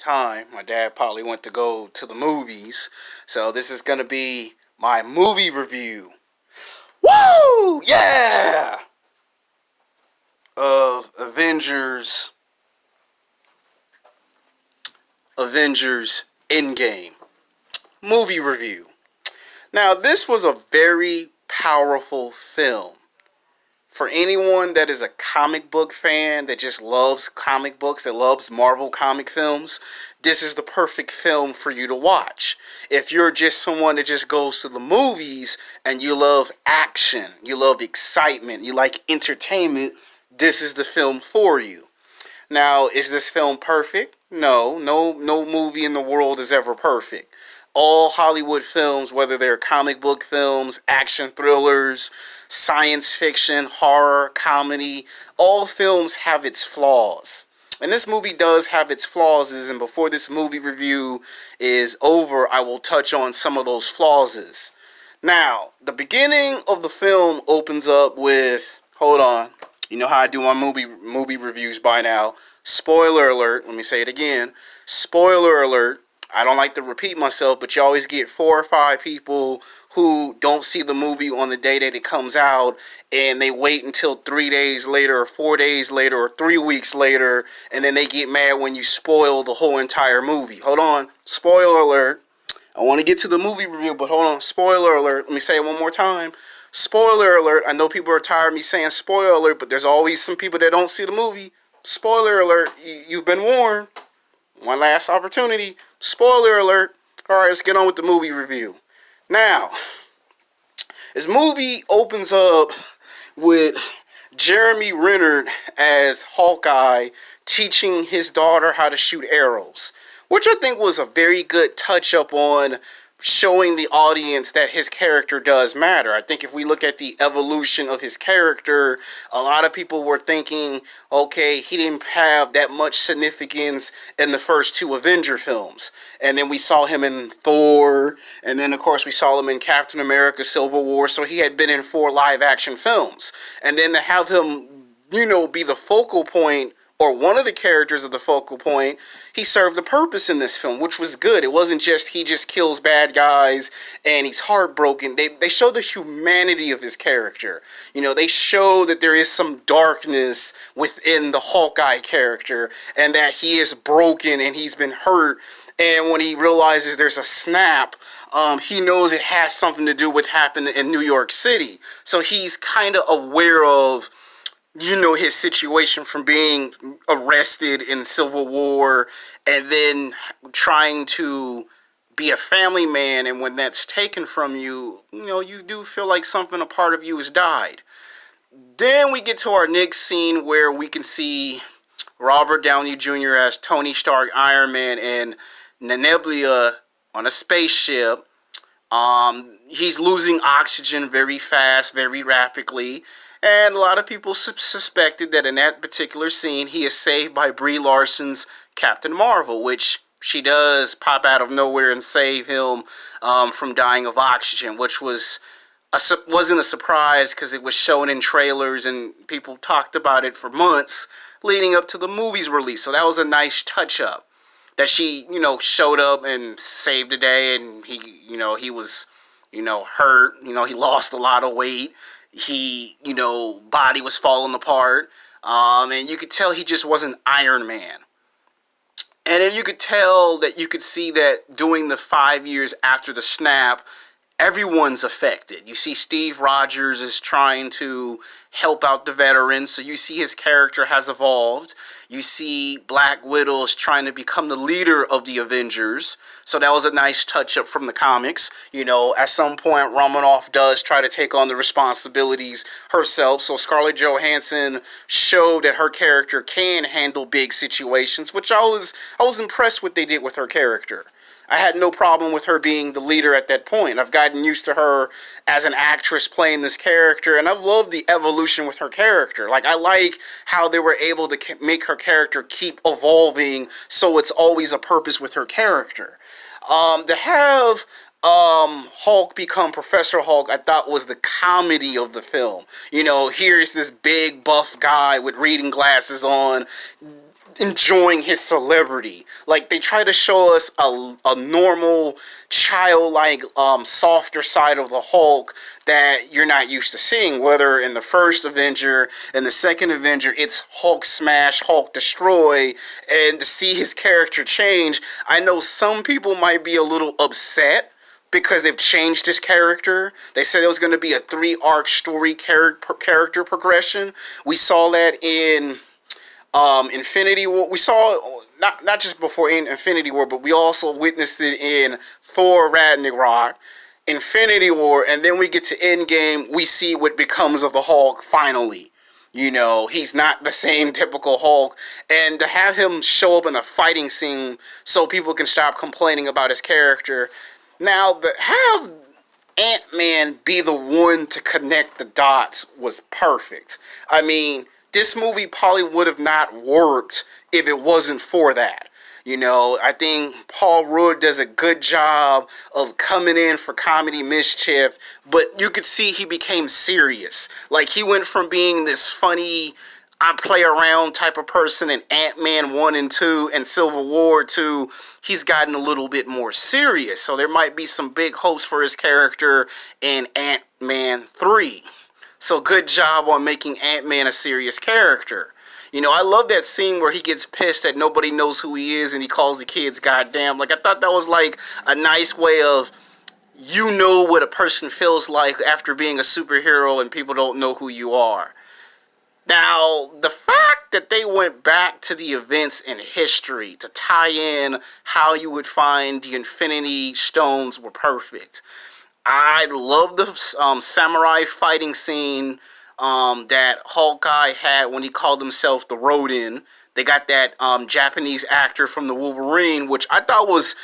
time. My dad probably went to go to the movies. So this is going to be my movie review. Woo! Yeah! Of Avengers Endgame. Movie review. Now, this was a very powerful film. For anyone that is a comic book fan that just loves comic books, that loves Marvel comic films, this is the perfect film for you to watch. If you're just someone that just goes to the movies and you love action, you love excitement, you like entertainment, this is the film for you. Now, is this film perfect? No movie in the world is ever perfect. All Hollywood films, whether they're comic book films, action thrillers, science fiction, horror, comedy, all films have its flaws. And this movie does have its flaws, and before this movie review is over, I will touch on some of those flaws. Now, the beginning of the film opens up with, hold on, you know how I do my movie reviews by now. Spoiler alert, let me say it again. Spoiler alert. I don't like to repeat myself, but you always get 4 or 5 people who don't see the movie on the day that it comes out, and they wait until 3 days later, or 4 days later, or 3 weeks later, and then they get mad when you spoil the whole entire movie. Hold on. Spoiler alert. I want to get to the movie review, but hold on. Spoiler alert. Let me say it one more time. Spoiler alert. I know people are tired of me saying spoiler alert, but there's always some people that don't see the movie. Spoiler alert. You've been warned. One last opportunity. Spoiler alert. Alright, let's get on with the movie review. Now, this movie opens up with Jeremy Renner as Hawkeye teaching his daughter how to shoot arrows, which I think was a very good touch up on showing the audience that his character does matter. I think if we look at the evolution of his character, a lot of people were thinking, okay, he didn't have that much significance in the first 2 Avenger films. And then we saw him in Thor, and then of course we saw him in Captain America Civil War, so he had been in 4 live action films. And then to have him, be the focal point, or one of the characters of the focal point, he served a purpose in this film, which was good. It wasn't just he just kills bad guys and he's heartbroken. They show the humanity of his character. They show that there is some darkness within the Hawkeye character and that he is broken and he's been hurt. And when he realizes there's a snap, he knows it has something to do with what happened in New York City. So he's kind of aware of his situation from being arrested in Civil War and then trying to be a family man, and when that's taken from you, you do feel like a part of you has died. Then we get to our next scene where we can see Robert Downey Jr. as Tony Stark, Iron Man, and Nebula on a spaceship. He's losing oxygen very fast, very rapidly. And a lot of people suspected that in that particular scene, he is saved by Brie Larson's Captain Marvel, which she does pop out of nowhere and save him from dying of oxygen, which wasn't a surprise because it was shown in trailers and people talked about it for months leading up to the movie's release. So that was a nice touch-up that she, showed up and saved the day, and he was, hurt. He lost a lot of weight. He, body was falling apart, and you could tell he just wasn't Iron Man. And then you could tell that you could see that during the 5 years after the snap, everyone's affected. You see Steve Rogers is trying to help out the veterans, so you see his character has evolved. You see Black Widow is trying to become the leader of the Avengers, so that was a nice touch-up from the comics. At some point, Romanoff does try to take on the responsibilities herself, so Scarlett Johansson showed that her character can handle big situations, which I was impressed with what they did with her character. I had no problem with her being the leader at that point. I've gotten used to her as an actress playing this character, and I've loved the evolution with her character. I like how they were able to make her character keep evolving, so it's always a purpose with her character. To have Hulk become Professor Hulk, I thought was the comedy of the film. Here's this big buff guy with reading glasses on. enjoying his celebrity. Like, they try to show us a normal, childlike, softer side of the Hulk that you're not used to seeing. Whether in the first Avenger and the second Avenger, it's Hulk smash, Hulk destroy, and to see his character change, I know some people might be a little upset because they've changed his character. They said it was going to be a 3-arc story character progression. We saw that in Infinity War. We saw not just before in Infinity War, but we also witnessed it in Thor Ragnarok, Infinity War, and then we get to Endgame. We see what becomes of the Hulk finally. You know, he's not the same typical Hulk, and to have him show up in a fighting scene so people can stop complaining about his character. Now, have Ant-Man be the one to connect the dots was perfect. I mean, this movie probably would have not worked if it wasn't for that. You know, I think Paul Rudd does a good job of coming in for comedy mischief, but you could see he became serious. Like, he went from being this funny, I play around type of person in Ant-Man 1 and 2 and Civil War to he's gotten a little bit more serious. So there might be some big hopes for his character in Ant-Man 3. So good job on making Ant-Man a serious character. You know, I love that scene where he gets pissed that nobody knows who he is and he calls the kids goddamn. Like, I thought that was like a nice way of, you know what a person feels like after being a superhero and people don't know who you are. Now, the fact that they went back to the events in history to tie in how you would find the Infinity Stones were perfect. I love the samurai fighting scene that Hawkeye had when he called himself the Rodin. They got that Japanese actor from the Wolverine, which I thought was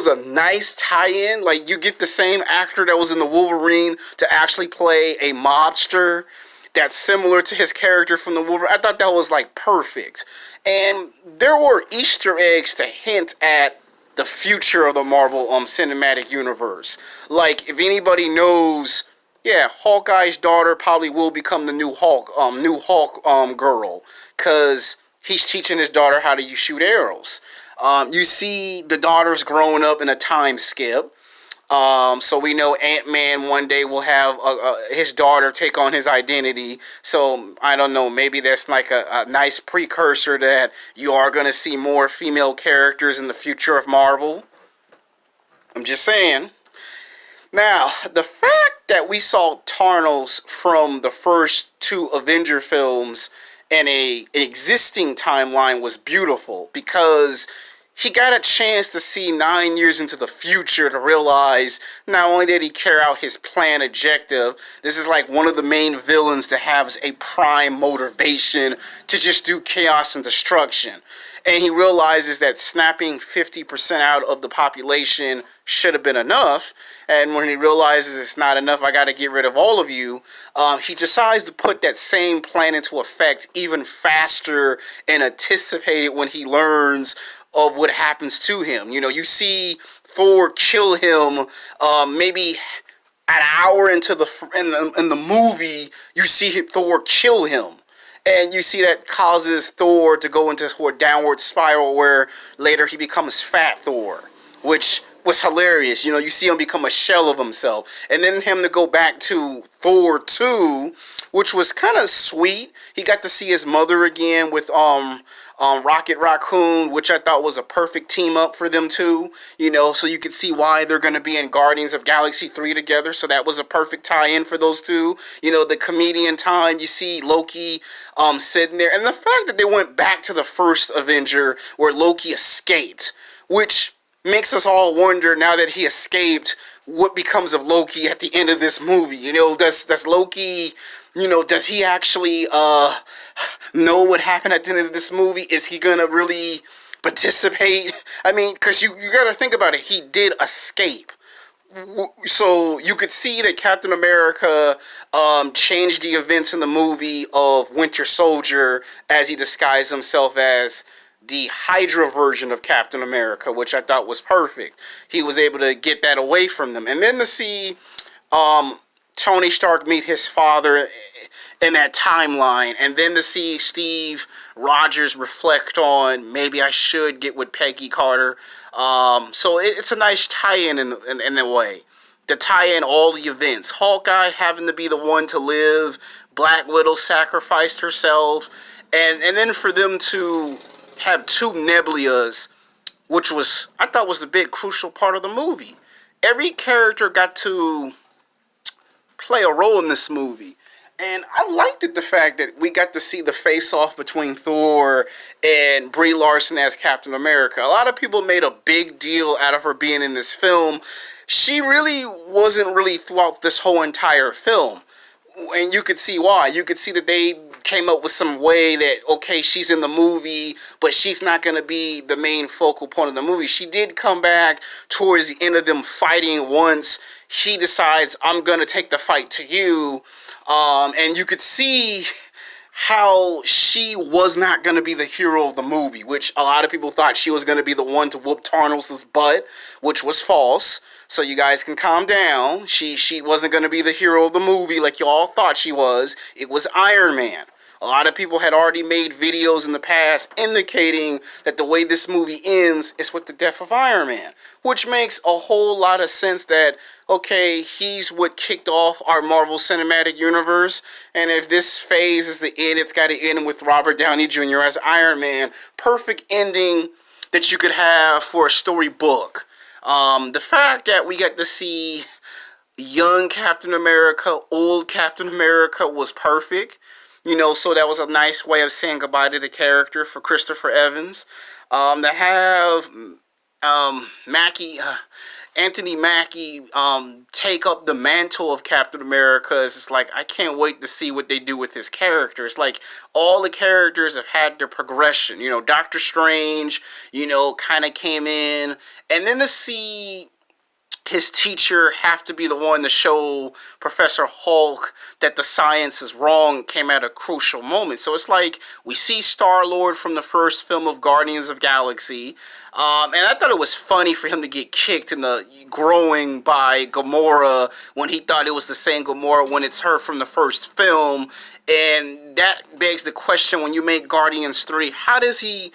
a nice tie-in. Like, you get the same actor that was in the Wolverine to actually play a mobster that's similar to his character from the Wolverine. I thought that was like perfect. And there were Easter eggs to hint at the future of the Marvel Cinematic Universe. Like, if anybody knows, yeah, Hawkeye's daughter probably will become the new Hulk girl, because he's teaching his daughter how to shoot arrows. You see the daughters growing up in a time skip. So we know Ant-Man one day will have his daughter take on his identity. So, I don't know, maybe that's like a nice precursor that you are going to see more female characters in the future of Marvel. I'm just saying. Now, the fact that we saw Thanos from the first 2 Avenger films in an existing timeline was beautiful, because he got a chance to see 9 years into the future to realize not only did he carry out his planned objective, this is like one of the main villains that has a prime motivation to just do chaos and destruction. And he realizes that snapping 50% out of the population should have been enough. And when he realizes it's not enough, I got to get rid of all of you, he decides to put that same plan into effect even faster and anticipate it when he learns of what happens to him. You know, you see Thor kill him maybe an hour into in the movie. You see Thor kill him, and you see that causes Thor to go into a downward spiral where later he becomes Fat Thor, which was hilarious. You know, you see him become a shell of himself, and then him to go back to Thor 2, which was kind of sweet. He got to see his mother again with Rocket Raccoon, which I thought was a perfect team up for them two. You know, so you could see why they're going to be in Guardians of Galaxy 3 together. So that was a perfect tie-in for those two. You know, the comedian time, you see Loki sitting there. And the fact that they went back to the first Avenger where Loki escaped, which makes us all wonder, now that he escaped, what becomes of Loki at the end of this movie. You know, does Loki, you know, does he actually know what happened at the end of this movie? Is he gonna really participate? I mean, because you gotta think about it, he did escape. So you could see that Captain America changed the events in the movie of Winter Soldier as he disguised himself as the Hydra version of Captain America, which I thought was perfect. He was able to get that away from them. And then to see Tony Stark meet his father in that timeline, and then to see Steve Rogers reflect on maybe I should get with Peggy Carter. So it's a nice tie-in in a way. To tie in all the events. Hawkeye having to be the one to live. Black Widow sacrificed herself. And then for them to have two Nebulas, which was, I thought was the big crucial part of the movie. Every character got to play a role in this movie. And I liked it, the fact that we got to see the face-off between Thor and Brie Larson as Captain America. A lot of people made a big deal out of her being in this film. She really wasn't really throughout this whole entire film. And you could see why. You could see that they came up with some way that, okay, she's in the movie, but she's not going to be the main focal point of the movie. She did come back towards the end of them fighting once he decides, I'm going to take the fight to you. And you could see how she was not going to be the hero of the movie, which a lot of people thought she was going to be the one to whoop Thanos' butt, which was false. So you guys can calm down. She wasn't going to be the hero of the movie like you all thought she was. It was Iron Man. A lot of people had already made videos in the past indicating that the way this movie ends is with the death of Iron Man, which makes a whole lot of sense that, okay, he's what kicked off our Marvel Cinematic Universe, and if this phase is the end, it's got to end with Robert Downey Jr. as Iron Man. Perfect ending that you could have for a storybook. The fact that we got to see young Captain America, old Captain America was perfect. You know, so that was a nice way of saying goodbye to the character for Christopher Evans. To have Anthony Mackie take up the mantle of Captain America is just like, I can't wait to see what they do with his character. It's like all the characters have had their progression. You know, Doctor Strange, you know, kind of came in. And then to see his teacher have to be the one to show Professor Hulk that the science is wrong came at a crucial moment. So it's like we see Star-Lord from the first film of Guardians of Galaxy. And I thought it was funny for him to get kicked in the growing by Gamora when he thought it was the same Gamora when it's her from the first film. And that begs the question, when you make Guardians 3, how does he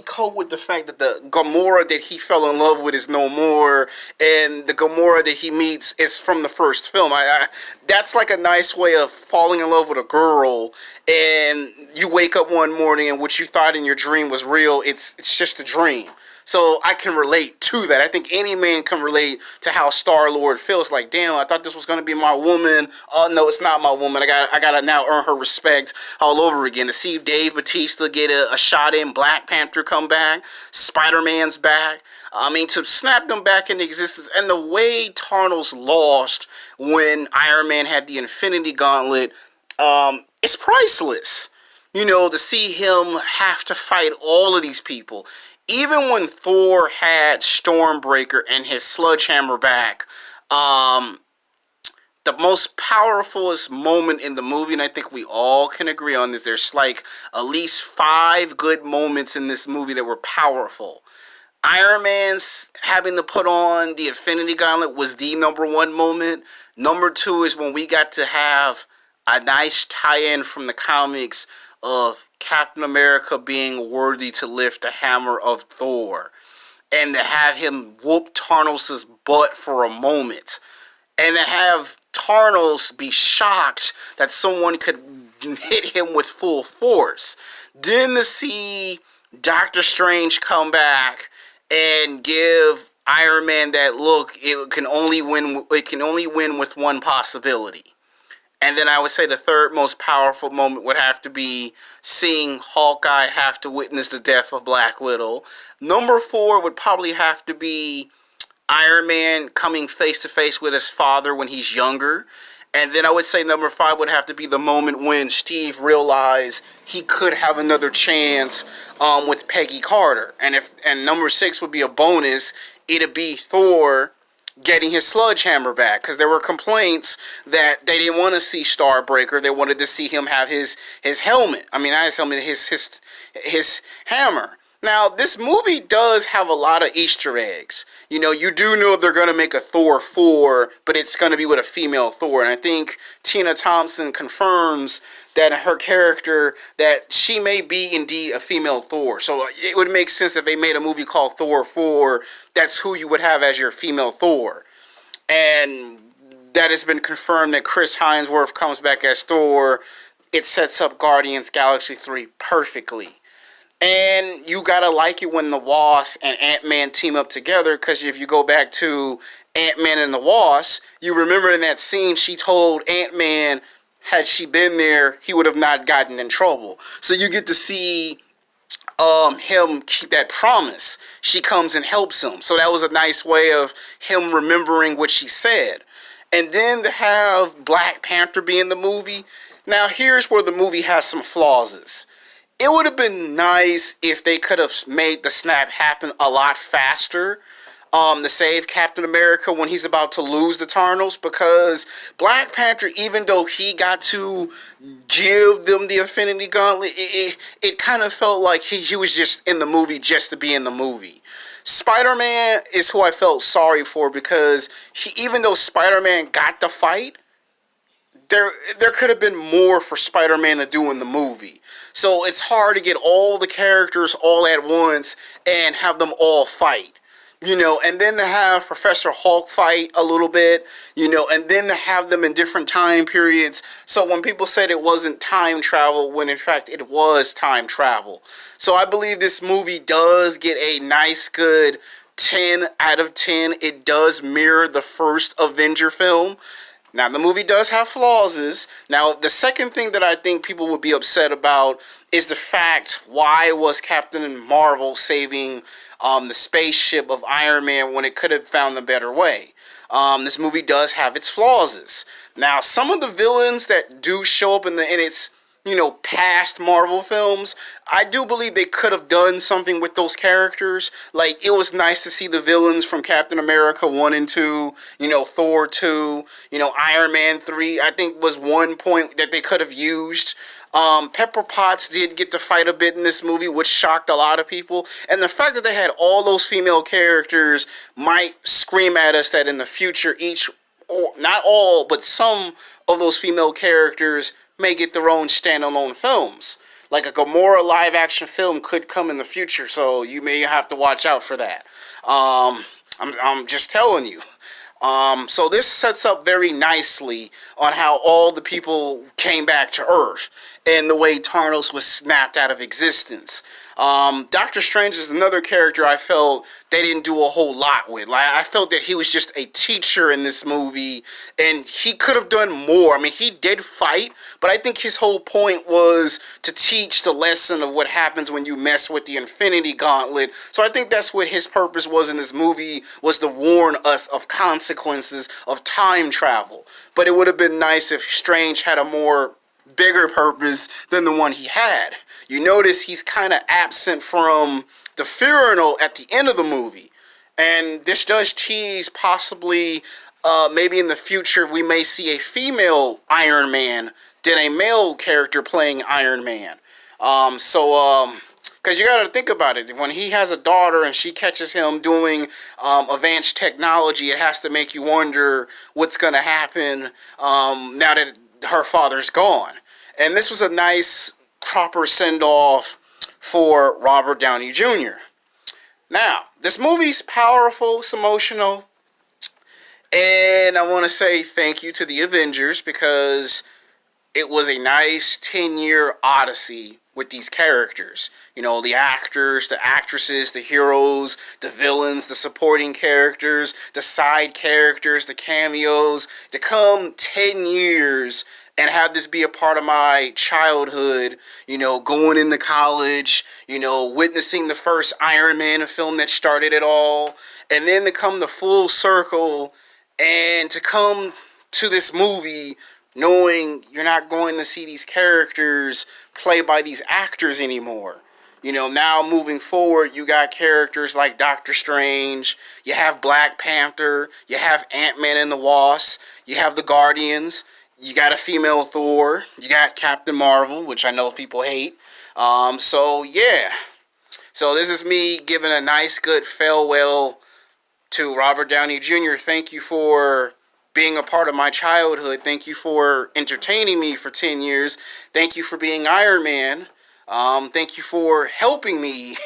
cope with the fact that the Gamora that he fell in love with is no more, and the Gamora that he meets is from the first film? That's like a nice way of falling in love with a girl, and you wake up one morning and what you thought in your dream was real, it's just a dream. So I can relate to that. I think any man can relate to how Star-Lord feels. Like, damn, I thought this was going to be my woman. Oh, no, it's not my woman. I got to now earn her respect all over again. To see Dave Bautista get a shot in, Black Panther come back, Spider-Man's back. I mean, to snap them back into existence. And the way Thanos lost when Iron Man had the Infinity Gauntlet, it's priceless. You know, to see him have to fight all of these people. Even when Thor had Stormbreaker and his sledgehammer back, the most powerfulest moment in the movie, and I think we all can agree on this, there's like at least 5 good moments in this movie that were powerful. Iron Man's having to put on the Infinity Gauntlet was the number 1 moment. Number 2 is when we got to have a nice tie-in from the comics of Captain America being worthy to lift the hammer of Thor, and to have him whoop Thanos' butt for a moment, and to have Thanos be shocked that someone could hit him with full force. Then to see Doctor Strange come back and give Iron Man that look, it can only win with one possibility. And then I would say the third most powerful moment would have to be seeing Hawkeye have to witness the death of Black Widow. Number 4 would probably have to be Iron Man coming face to face with his father when he's younger. And then I would say number 5 would have to be the moment when Steve realized he could have another chance with Peggy Carter. And number 6 would be a bonus. It'd be Thor getting his sledgehammer back, because there were complaints that they didn't want to see Starbreaker. They wanted to see him have his helmet. I mean, not his helmet, his hammer. Now, this movie does have a lot of Easter eggs. You know, you do know they're going to make a Thor 4, but it's going to be with a female Thor. And I think Tina Thompson confirms that her character, that she may be indeed a female Thor. So it would make sense if they made a movie called Thor 4, that's who you would have as your female Thor. And that has been confirmed that Chris Hemsworth comes back as Thor. It sets up Guardians Galaxy 3 perfectly. And you gotta like it when the Wasp and Ant-Man team up together, because if you go back to Ant-Man and the Wasp, you remember in that scene she told Ant-Man, had she been there, he would have not gotten in trouble. So you get to see him keep that promise. She comes and helps him. So that was a nice way of him remembering what she said. And then to have Black Panther be in the movie. Now here's where the movie has some flaws. It would have been nice if they could have made the snap happen a lot faster to save Captain America when he's about to lose the Eternals, because Black Panther, even though he got to give them the Infinity Gauntlet, it kind of felt like he was just in the movie just to be in the movie. Spider-Man is who I felt sorry for, because even though Spider-Man got the fight, there could have been more for Spider-Man to do in the movie. So it's hard to get all the characters all at once and have them all fight. You know, and then to have Professor Hulk fight a little bit, you know, and then to have them in different time periods. So when people said it wasn't time travel, when in fact it was time travel. So I believe this movie does get a nice, good 10 out of 10. It does mirror the first Avenger film. Now, the movie does have flaws. Now, the second thing that I think people would be upset about is the fact, why was Captain Marvel saving the spaceship of Iron Man when it could have found a better way? This movie does have its flaws. Now, some of the villains that do show up in its past Marvel films, I do believe they could have done something with those characters. Like, it was nice to see the villains from Captain America 1 and 2, Thor 2, Iron Man 3, I think was one point that they could have used. Pepper Potts did get to fight a bit in this movie, which shocked a lot of people. And the fact that they had all those female characters might scream at us that in the future, not all, but some of those female characters may get their own standalone films. Like a Gamora live action film could come in the future, so you may have to watch out for that. I'm just telling you. So this sets up very nicely on how all the people came back to Earth and the way Tarnos was snapped out of existence. Doctor Strange is another character I felt they didn't do a whole lot with. Like, I felt that he was just a teacher in this movie, and he could have done more. I mean, he did fight, but I think his whole point was to teach the lesson of what happens when you mess with the Infinity Gauntlet. So I think that's what his purpose was in this movie, was to warn us of consequences of time travel. But it would have been nice if Strange had a more bigger purpose than the one he had. You notice he's kind of absent from the funeral at the end of the movie, and this does tease possibly maybe in the future we may see a female Iron Man than a male character playing Iron Man. Because you got to think about it, when he has a daughter and she catches him doing advanced technology, it has to make you wonder what's going to happen now that her father's gone. And this was a nice, proper send-off for Robert Downey Jr. Now, this movie's powerful, it's emotional, and I want to say thank you to the Avengers, because it was a nice 10-year odyssey with these characters. The actors, the actresses, the heroes, the villains, the supporting characters, the side characters, the cameos, to come 10 years and have this be a part of my childhood, going into college, witnessing the first Iron Man film that started it all, and then to come to full circle and to come to this movie knowing you're not going to see these characters played by these actors anymore. Now moving forward, you got characters like Doctor Strange, you have Black Panther, you have Ant-Man and the Wasp, you have the Guardians, you got a female Thor, you got Captain Marvel, which I know people hate. So yeah. So this is me giving a nice, good farewell to Robert Downey Jr. Thank you for being a part of my childhood. Thank you for entertaining me for 10 years. Thank you for being Iron Man. Thank you for helping me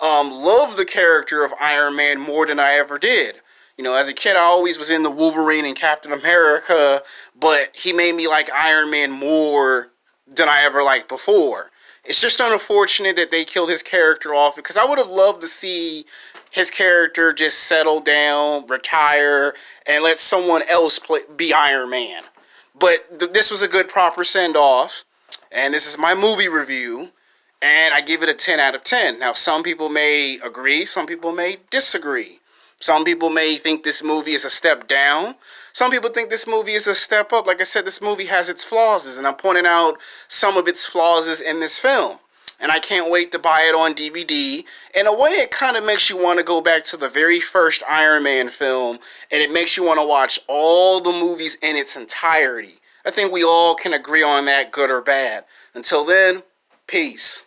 love the character of Iron Man more than I ever did. You know, as a kid, I always was in the Wolverine and Captain America, but he made me like Iron Man more than I ever liked before. It's just unfortunate that they killed his character off because I would have loved to see his character just settle down, retire, and let someone else be Iron Man. But this was a good proper send off, and this is my movie review, and I give it a 10 out of 10. Now, some people may agree, some people may disagree. Some people may think this movie is a step down. Some people think this movie is a step up. Like I said, this movie has its flaws, and I'm pointing out some of its flaws in this film. And I can't wait to buy it on DVD. In a way, it kind of makes you want to go back to the very first Iron Man film, and it makes you want to watch all the movies in its entirety. I think we all can agree on that, good or bad. Until then, peace.